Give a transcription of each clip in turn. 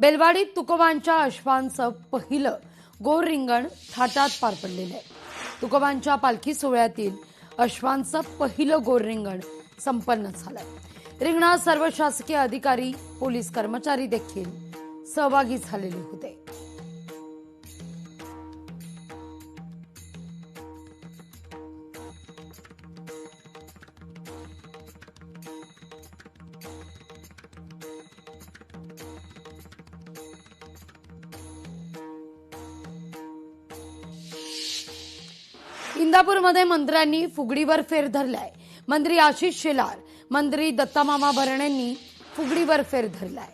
बेलवाडीत तुकोबांच्या अश्वांचं पहिलं गोर रिंगण थाटात पार पडलेलं आहे। तुकोबांच्या पालखी सोहळ्यातील अश्वांचं पहिलं गोर रिंगण संपन्न झालंय। रिंगणात सर्व शासकीय अधिकारी, पोलीस कर्मचारी देखील सहभागी झालेले होते। इंदापूरमध्ये मंत्र्यांनी फुगडीवर फेर धरलाय। मंत्री आशिष शेलार, मंत्री दत्तामामा भरणेंनी फुगडीवर फेर धरलाय।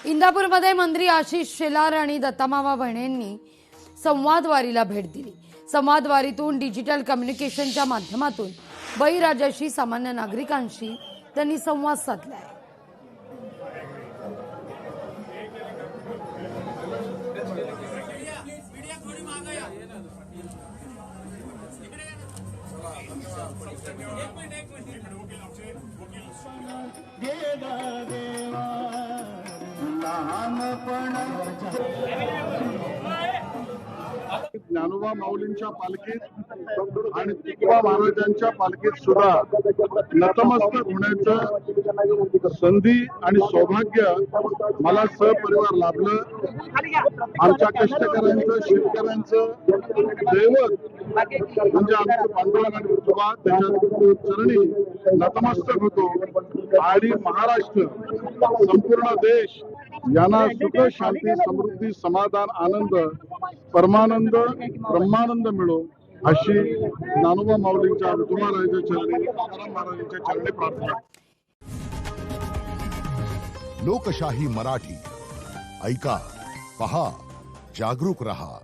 इंदापूरमध्ये मंत्री आशिष शेलार आणि दत्तामामा भरणेंनी संवाद वारीला भेट दिली। संवाद वारीतून डिजिटल कम्युनिकेशनच्या माध्यमातून बळीराजाशी, सामान्य नागरिकांशी त्यांनी संवाद साधलाय। ज्ञानोबा माऊलींच्या पालखीत आणि तुकोबा महाराजांच्या पालखीत सुद्धा नतमस्तक होण्याचं संधी आणि सौभाग्य मला सहपरिवार लाभलं। आमच्या कष्टकऱ्यांचं, शेतकऱ्यांचं दैवत म्हणजे आमचं पांडुरंग आणि तुकोबा, त्याच्या चरणी नतमस्तक होतो आणि महाराष्ट्र, संपूर्ण देश यांना सुख, शांती, समृद्धी, समाधान, आनंद, परमानंद, ब्रह्मानंद मिळो अशी ज्ञानोबा माऊलींच्या, विठोबा राजाच्या चरणी, तुकाराम महाराजांच्या चरणी प्रार्थना। लोकशाही मराठी ऐका, पहा, जागरूक रहा।